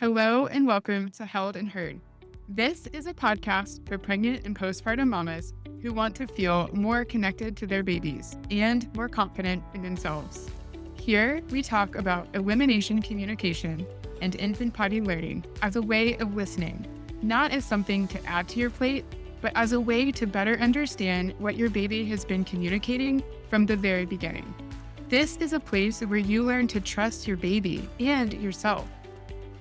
Hello and welcome to Held and Heard. This is a podcast for pregnant and postpartum mamas who want to feel more connected to their babies and more confident in themselves. Here, we talk about elimination communication and infant potty learning as a way of listening, not as something to add to your plate, but as a way to better understand what your baby has been communicating from the very beginning. This is a place where you learn to trust your baby and yourself.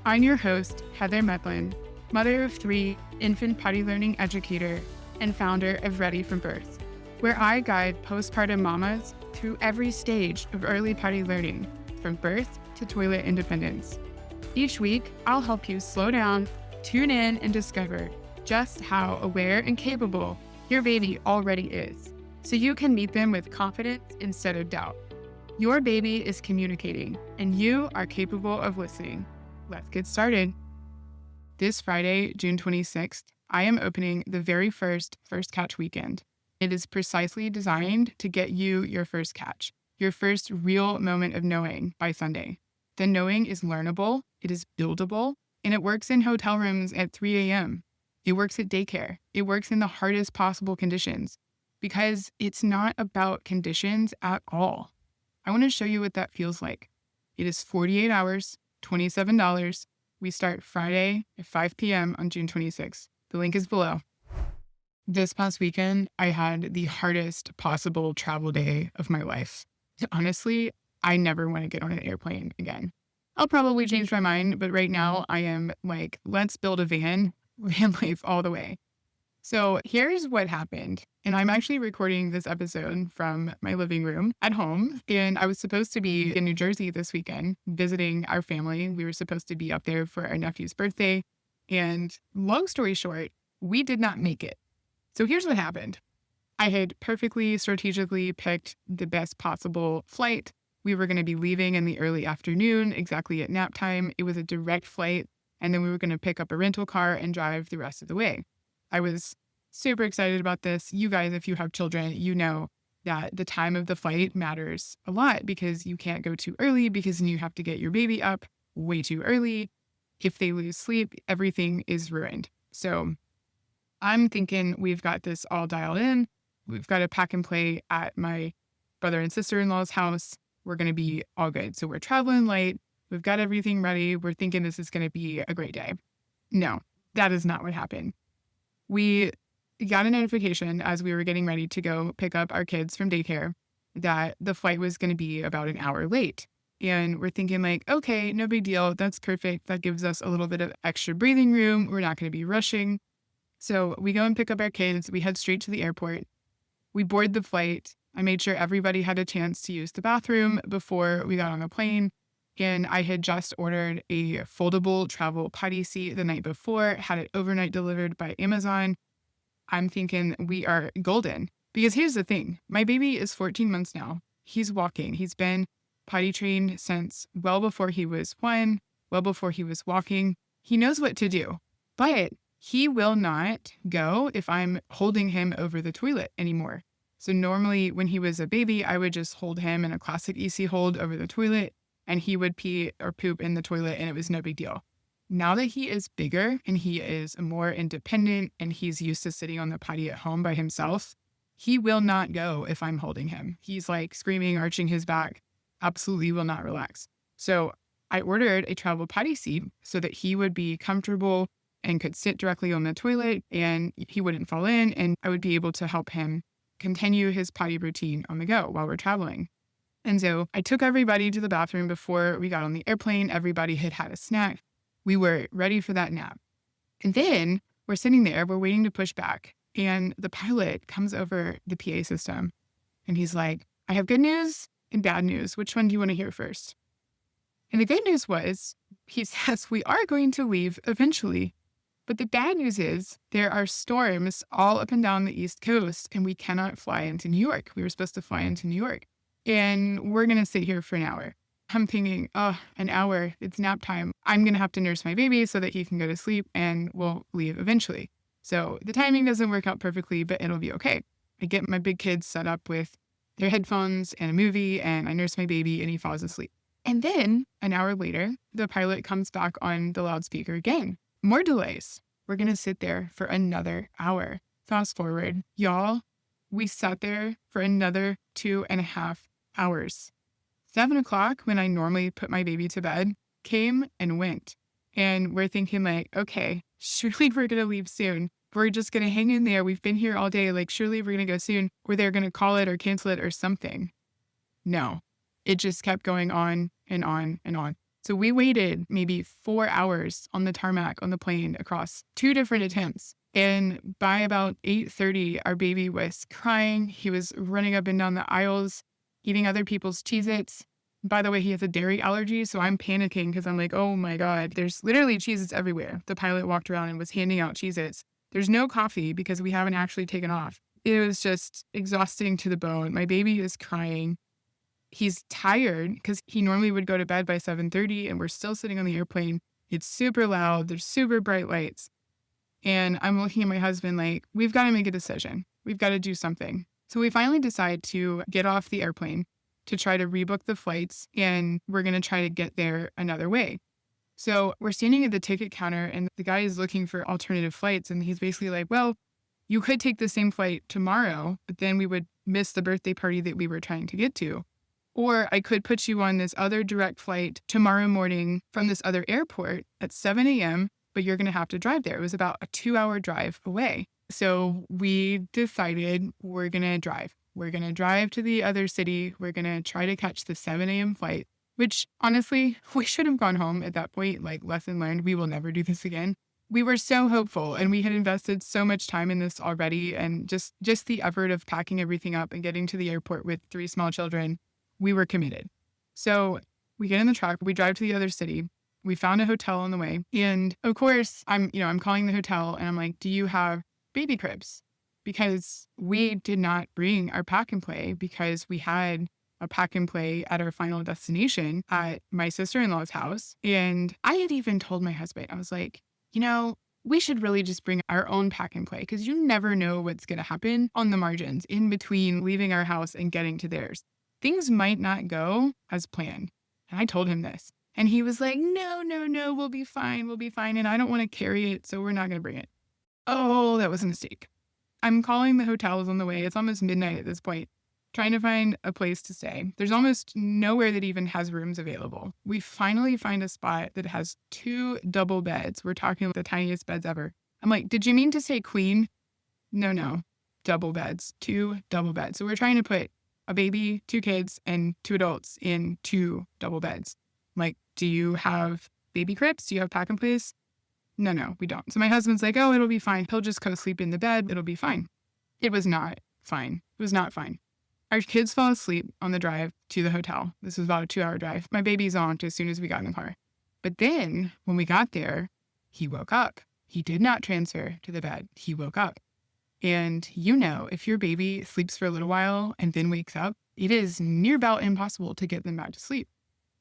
I'm your host, Heather Medlin, mother of 3, infant potty learning educator, and founder of Ready from Birth, where I guide postpartum mamas through every stage of early potty learning, from birth to toilet independence. Each week, I'll help you slow down, tune in, and discover just how aware and capable your baby already is, so you can meet them with confidence instead of doubt. Your baby is communicating, and you are capable of listening. Let's get started. This Friday, June 26th, I am opening the very first catch weekend. It is precisely designed to get you your first catch, your first real moment of knowing by Sunday. The knowing is learnable, it is buildable, and it works in hotel rooms at 3 a.m. It works at daycare. It works in the hardest possible conditions because it's not about conditions at all. I want to show you what that feels like. It is 48 hours, $27. We start Friday at 5 p.m. on June 26th. The link is below. This past weekend, I had the hardest possible travel day of my life. Honestly, I never want to get on an airplane again. I'll probably change my mind, but right now I am like, let's build a van life all the way. So here's what happened. And I'm actually recording this episode from my living room at home. And I was supposed to be in New Jersey this weekend visiting our family. We were supposed to be up there for our nephew's birthday. And long story short, we did not make it. So here's what happened. I had perfectly strategically picked the best possible flight. We were going to be leaving in the early afternoon, exactly at nap time. It was a direct flight. And then we were going to pick up a rental car and drive the rest of the way. I was super excited about this. You guys, if you have children, you know that the time of the flight matters a lot because you can't go too early because then you have to get your baby up way too early. If they lose sleep, everything is ruined. So I'm thinking we've got this all dialed in. We've got a pack and play at my brother and sister-in-law's house. We're going to be all good. So we're traveling light. We've got everything ready. We're thinking this is going to be a great day. No, that is not what happened. We got a notification as we were getting ready to go pick up our kids from daycare that the flight was going to be about an hour late. And we're thinking like, okay, no big deal. That's perfect. That gives us a little bit of extra breathing room. We're not going to be rushing. So we go and pick up our kids. We head straight to the airport. We board the flight. I made sure everybody had a chance to use the bathroom before we got on the plane. And I had just ordered a foldable travel potty seat the night before, had it overnight delivered by Amazon. I'm thinking we are golden. Because here's the thing. My baby is 14 months now. He's walking. He's been potty trained since well before he was 1, well before he was walking. He knows what to do. But he will not go if I'm holding him over the toilet anymore. So normally when he was a baby, I would just hold him in a classic EC hold over the toilet. And he would pee or poop in the toilet and it was no big deal. Now that he is bigger and he is more independent and he's used to sitting on the potty at home by himself, he will not go if I'm holding him. He's like screaming, arching his back, absolutely will not relax. So I ordered a travel potty seat so that he would be comfortable and could sit directly on the toilet and he wouldn't fall in and I would be able to help him continue his potty routine on the go while we're traveling. And so I took everybody to the bathroom before we got on the airplane. Everybody had had a snack. We were ready for that nap. And then we're sitting there, we're waiting to push back. And the pilot comes over the PA system and he's like, I have good news and bad news. Which one do you want to hear first? And the good news was, he says, we are going to leave eventually. But the bad news is there are storms all up and down the East Coast and we cannot fly into New York. We were supposed to fly into New York. And we're going to sit here for an hour. I'm thinking, an hour, it's nap time. I'm going to have to nurse my baby so that he can go to sleep and we'll leave eventually. So the timing doesn't work out perfectly, but it'll be okay. I get my big kids set up with their headphones and a movie and I nurse my baby and he falls asleep. And then an hour later, the pilot comes back on the loudspeaker again. More delays. We're going to sit there for another hour. Fast forward, y'all, we sat there for another 2.5 hours. 7 o'clock, when I normally put my baby to bed, came and went. And we're thinking like, okay, surely we're going to leave soon. We're just going to hang in there. We've been here all day. Like, surely we're going to go soon. Or they're going to call it or cancel it or something. No, it just kept going on and on and on. So we waited maybe 4 hours on the tarmac on the plane across 2 different attempts. And by about 8:30, our baby was crying. He was running up and down the aisles, eating other people's Cheez-Its. By the way, he has a dairy allergy, so I'm panicking because I'm like, oh my God, there's literally Cheez-Its everywhere. The pilot walked around and was handing out Cheez-Its. There's no coffee because we haven't actually taken off. It was just exhausting to the bone. My baby is crying. He's tired because he normally would go to bed by 7:30 and we're still sitting on the airplane. It's super loud. There's super bright lights. And I'm looking at my husband like, we've got to make a decision. We've got to do something. So we finally decide to get off the airplane to try to rebook the flights, and we're going to try to get there another way. So we're standing at the ticket counter and the guy is looking for alternative flights. And he's basically like, well, you could take the same flight tomorrow, but then we would miss the birthday party that we were trying to get to. Or I could put you on this other direct flight tomorrow morning from this other airport at 7 a.m., but you're going to have to drive there. It was about a 2-hour drive away. So we decided we're going to drive. We're going to drive to the other city. We're going to try to catch the 7 a.m. flight, which honestly, we should have gone home at that point. Like, lesson learned, we will never do this again. We were so hopeful and we had invested so much time in this already. And just the effort of packing everything up and getting to the airport with 3 small children, we were committed. So we get in the truck, we drive to the other city. We found a hotel on the way. And of course, I'm calling the hotel and I'm like, do you have baby cribs? Because we did not bring our pack and play because we had a pack and play at our final destination at my sister-in-law's house. And I had even told my husband, I was like, we should really just bring our own pack and play because you never know what's going to happen on the margins in between leaving our house and getting to theirs. Things might not go as planned. And I told him this. And he was like, no, we'll be fine. We'll be fine. And I don't want to carry it, so we're not going to bring it. Oh, that was a mistake. I'm calling the hotels on the way. It's almost midnight at this point, trying to find a place to stay. There's almost nowhere that even has rooms available. We finally find a spot that has 2 double beds. We're talking the tiniest beds ever. I'm like, did you mean to say queen? No. Double beds. 2 double beds. So we're trying to put a baby, 2 kids, and 2 adults in 2 double beds. I'm like, do you have baby cribs? Do you have pack and plays? No, we don't. So my husband's like, oh, it'll be fine. He'll just go sleep in the bed. It'll be fine. It was not fine. It was not fine. Our kids fell asleep on the drive to the hotel. This was about a 2-hour drive. My baby zonked as soon as we got in the car. But then when we got there, he woke up. He did not transfer to the bed. He woke up. And if your baby sleeps for a little while and then wakes up, it is near about impossible to get them back to sleep.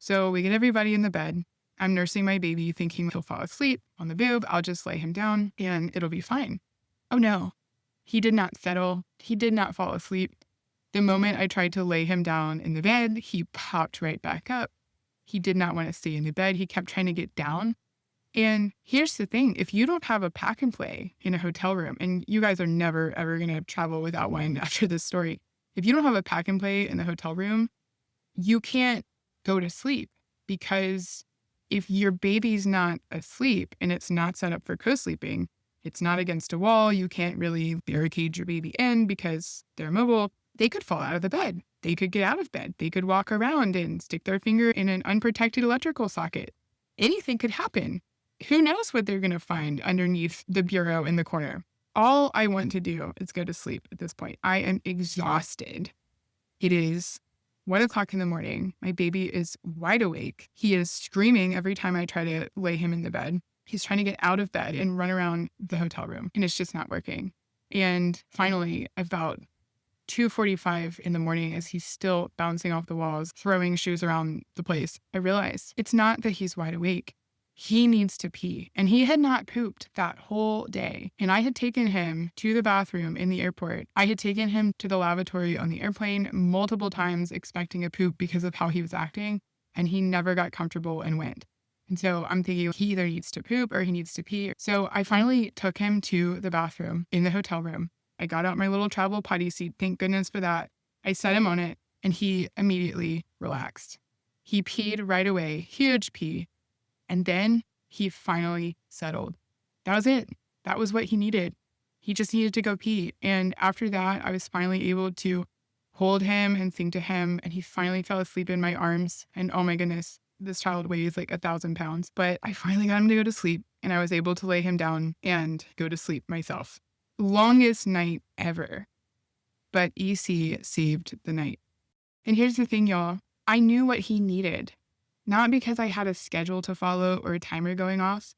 So we get everybody in the bed. I'm nursing my baby thinking he'll fall asleep on the boob. I'll just lay him down and it'll be fine. Oh no, he did not settle. He did not fall asleep. The moment I tried to lay him down in the bed, he popped right back up. He did not want to stay in the bed. He kept trying to get down. And here's the thing. If you don't have a pack and play in a hotel room, and you guys are never, ever going to travel without one after this story. If you don't have a pack and play in the hotel room, you can't go to sleep because if your baby's not asleep and it's not set up for co-sleeping, it's not against a wall, you can't really barricade your baby in because they're mobile, they could fall out of the bed. They could get out of bed. They could walk around and stick their finger in an unprotected electrical socket. Anything could happen. Who knows what they're going to find underneath the bureau in the corner? All I want to do is go to sleep at this point. I am exhausted. It is 1 o'clock in the morning. My baby is wide awake. He is screaming every time I try to lay him in the bed. He's trying to get out of bed and run around the hotel room, and it's just not working. And finally, about 2:45 in the morning, as he's still bouncing off the walls, throwing shoes around the place, I realize it's not that he's wide awake. He needs to pee. And he had not pooped that whole day. And I had taken him to the bathroom in the airport. I had taken him to the lavatory on the airplane multiple times expecting a poop because of how he was acting. and he never got comfortable and went. And so I'm thinking he either needs to poop or he needs to pee. So I finally took him to the bathroom in the hotel room. I got out my little travel potty seat. Thank goodness for that. I set him on it and he immediately relaxed. He peed right away, huge pee. And then he finally settled. That was it. That was what he needed. He just needed to go pee. And after that, I was finally able to hold him and sing to him. And he finally fell asleep in my arms. And oh my goodness, this child weighs like 1,000 pounds. But I finally got him to go to sleep and I was able to lay him down and go to sleep myself. Longest night ever. But EC saved the night. And here's the thing, y'all. I knew what he needed. Not because I had a schedule to follow or a timer going off.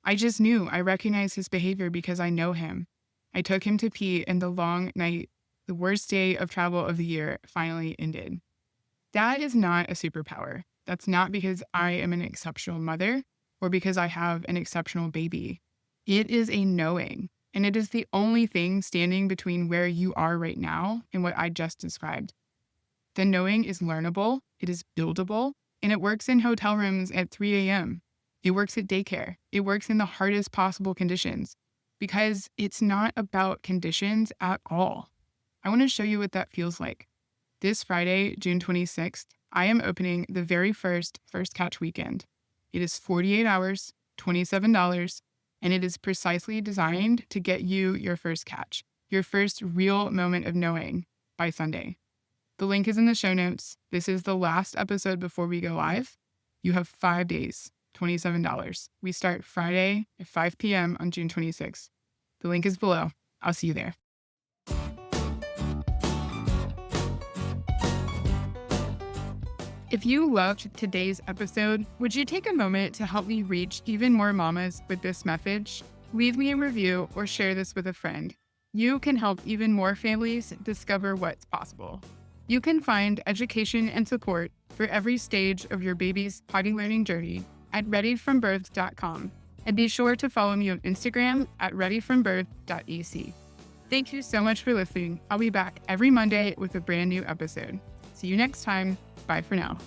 I just knew. I recognized his behavior because I know him. I took him to pee and the long night, the worst day of travel of the year, finally ended. That is not a superpower. That's not because I am an exceptional mother or because I have an exceptional baby. It is a knowing, and it is the only thing standing between where you are right now and what I just described. The knowing is learnable, it is buildable, and it works in hotel rooms at 3 a.m. It works at daycare. It works in the hardest possible conditions because it's not about conditions at all. I want to show you what that feels like. This Friday, June 26th, I am opening the very first Catch weekend. It is 48 hours, $27, and it is precisely designed to get you your first catch, your first real moment of knowing by Sunday. The link is in the show notes. This is the last episode before we go live. You have 5 days, $27. We start Friday at 5 p.m. on June 26th. The link is below. I'll see you there. If you loved today's episode, would you take a moment to help me reach even more mamas with this message? Leave me a review or share this with a friend. You can help even more families discover what's possible. You can find education and support for every stage of your baby's potty learning journey at readyfrombirth.com. And be sure to follow me on Instagram at readyfrombirth.ec. Thank you so much for listening. I'll be back every Monday with a brand new episode. See you next time. Bye for now.